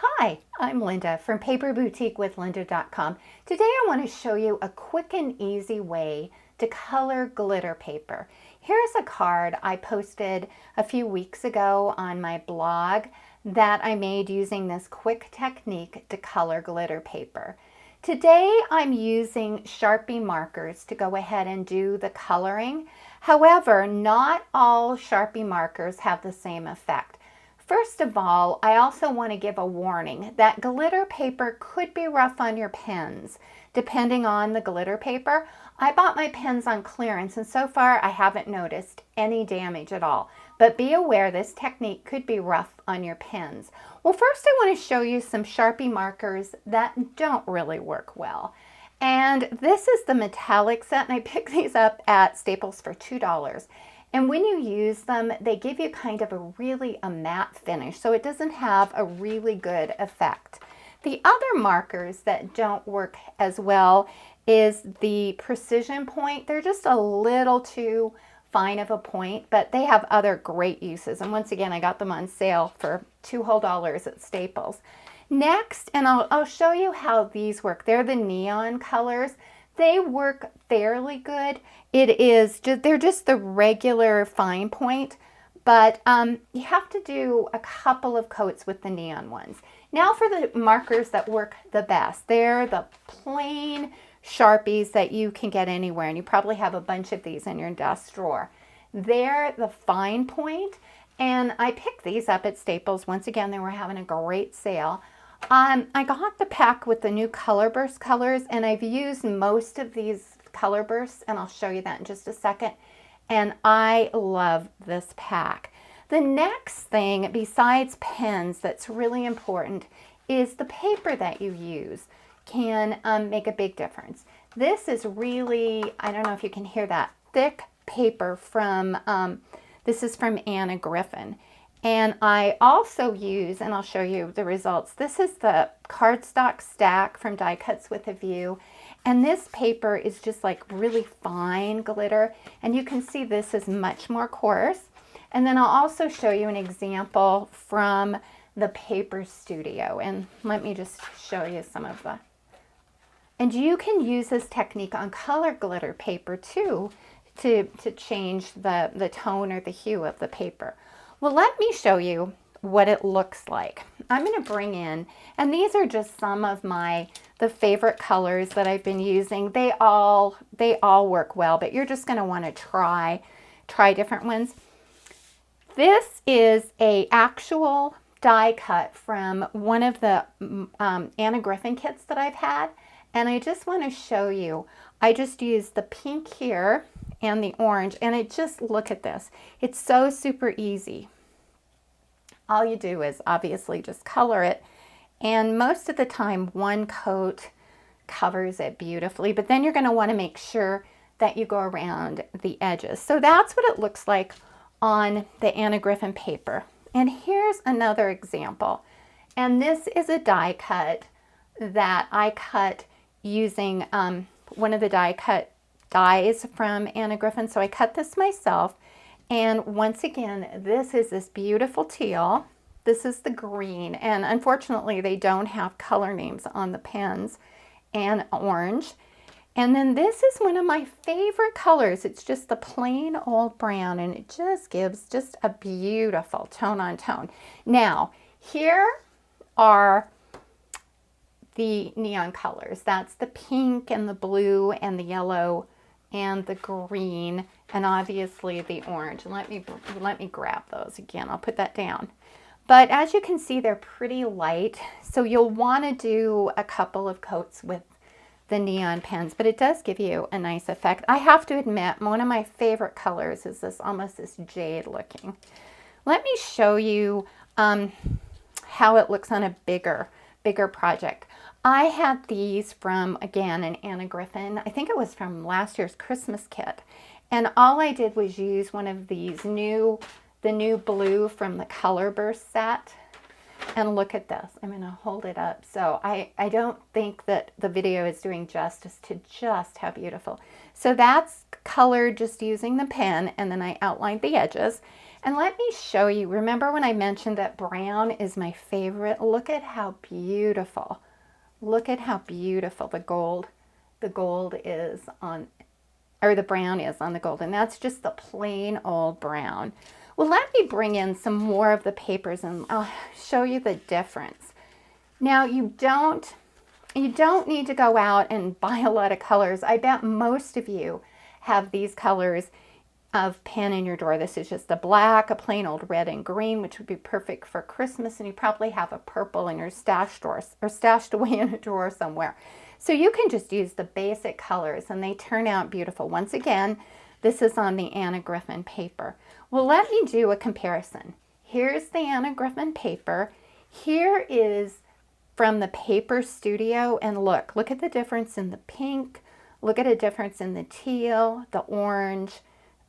Hi, I'm Linda from paperboutiquewithlinda.com. Today I want to show you a quick and easy way to color glitter paper. Here's a card I posted a few weeks ago on my blog that I made using this quick technique to color glitter paper. Today I'm using Sharpie markers to go ahead and do the coloring. However, not all Sharpie markers have the same effect. First of all, I also want to give a warning that glitter paper could be rough on your pens, depending on the glitter paper. I bought my pens on clearance, and so far I haven't noticed any damage at all. But be aware this technique could be rough on your pens. Well, first I want to show you some Sharpie markers that don't really work well. And this is the metallic set, and I picked these up at Staples for $2. And when you use them, they give you kind of a matte finish, so it doesn't have a really good effect. The other markers that don't work as well is the precision point. They're just a little too fine of a point, but they have other great uses. And once again, I got them on sale for $2 whole at Staples. Next, and I'll show you how these work. They're the neon colors. They work fairly good. They're just the regular fine point, but you have to do a couple of coats with the neon ones. Now for the markers that work the best. They're the plain Sharpies that you can get anywhere, and you probably have a bunch of these in your desk drawer. They're the fine point, and I picked these up at Staples. Once again, they were having a great sale. I got the pack with the new Color Burst colors, and I've used most of these color bursts, and I'll show you that in just a second. And I love this pack. The next thing, besides pens, that's really important is the paper that you use can make a big difference. This is really, I don't know if you can hear that, thick paper from, this is from Anna Griffin. And I also use, and I'll show you the results, this is the cardstock stack from Die Cuts with a View. And this paper is just like really fine glitter. And you can see this is much more coarse. And then I'll also show you an example from the Paper Studio. And let me just show you some of the. And you can use this technique on color glitter paper too to change the tone or the hue of the paper. Well, let me show you what it looks like. I'm going to bring in, and these are just some of the favorite colors that I've been using. They all work well, but you're just going to want to try different ones. This is a actual die cut from one of the Anna Griffin kits that I've had, and I just want to show you. I just used the pink here and the orange, and look at this. It's so super easy. All you do is obviously just color it, and most of the time one coat covers it beautifully, but then you're going to want to make sure that you go around the edges. So that's what it looks like on the Anna Griffin paper. And here's another example, and this is a die cut that I cut using one of the die cut dies from Anna Griffin. So I cut this myself. And once again, this is this beautiful teal. This is the green. And unfortunately, they don't have color names on the pens, and orange. And then this is one of my favorite colors. It's just the plain old brown, and it just gives just a beautiful tone on tone. Now, here are the neon colors. That's the pink and the blue and the yellow and the green, and obviously the orange. And let me grab those again. I'll put that down. But as you can see, they're pretty light, so you'll want to do a couple of coats with the neon pens, but it does give you a nice effect. I have to admit, one of my favorite colors is almost this jade looking. Let me show you how it looks on a bigger project. I had these from, again, an Anna Griffin. I think it was from last year's Christmas kit. And all I did was use one of these the new blue from the Color Burst set. And look at this. I'm going to hold it up. So I don't think that the video is doing justice to just how beautiful. So that's colored just using the pen, and then I outlined the edges. And let me show you, remember when I mentioned that brown is my favorite? Look at how beautiful. Look at how beautiful the gold is on, or the brown is on the gold. And that's just the plain old brown. Well, let me bring in some more of the papers and I'll show you the difference. Now, you don't need to go out and buy a lot of colors. I bet most of you have these colors of pen in your drawer. This is just a black, a plain old red and green, which would be perfect for Christmas. And you probably have a purple in your stash drawer or stashed away in a drawer somewhere. So you can just use the basic colors and they turn out beautiful. Once again, this is on the Anna Griffin paper. Well, let me do a comparison. Here's the Anna Griffin paper. Here is from the Paper Studio, and look at the difference in the pink. Look at a difference in the teal, the orange,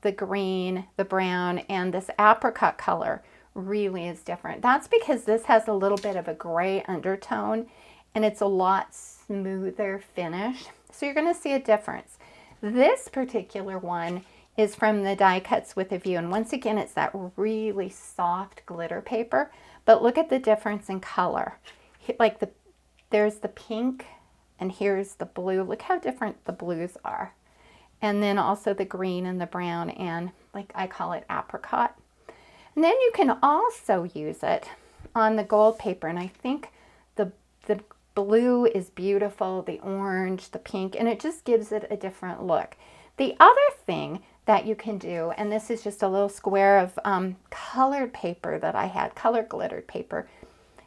the green, the brown, and this apricot color really is different. That's because this has a little bit of a gray undertone and it's a lot smoother finish. So you're going to see a difference. This particular one is from the Die Cuts with a View. And once again, it's that really soft glitter paper. But look at the difference in color. Like there's the pink and here's the blue. Look how different the blues are. And then also the green and the brown and, like, I call it apricot. And then you can also use it on the gold paper. And I think the blue is beautiful, the orange, the pink, and it just gives it a different look. The other thing that you can do, and this is just a little square of colored paper that I had, color glittered paper.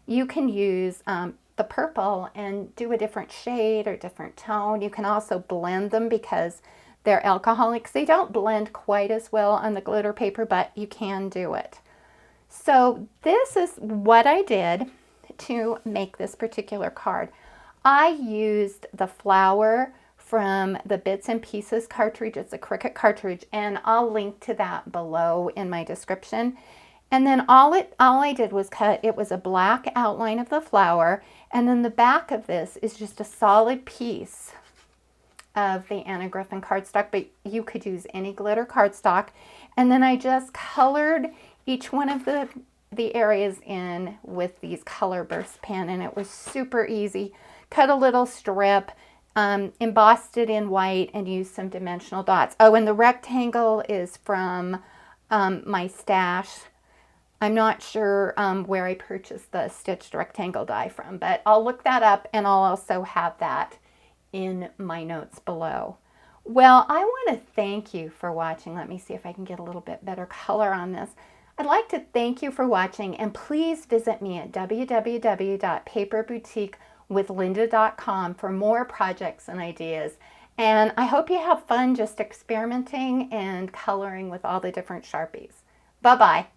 You can use the purple and do a different shade or different tone. You can also blend them because they're alcoholics. They don't blend quite as well on the glitter paper, but you can do it. So this is what I did to make this particular card. I used the flower from the Bits and Pieces cartridge. It's a Cricut cartridge, and I'll link to that below in my description. And then all I did was cut, it was a black outline of the flower, and then the back of this is just a solid piece of the Anna Griffin cardstock, but you could use any glitter cardstock. And then I just colored each one of the areas in with these color burst pen, and it was super easy. Cut a little strip, embossed it in white, and used some dimensional dots. Oh, and the rectangle is from my stash. I'm not sure where I purchased the stitched rectangle die from, but I'll look that up and I'll also have that in my notes below. Well, I want to thank you for watching. Let me see if I can get a little bit better color on this. I'd like to thank you for watching, and please visit me at www.paperboutiquewithlinda.com for more projects and ideas. And I hope you have fun just experimenting and coloring with all the different Sharpies. Bye-bye.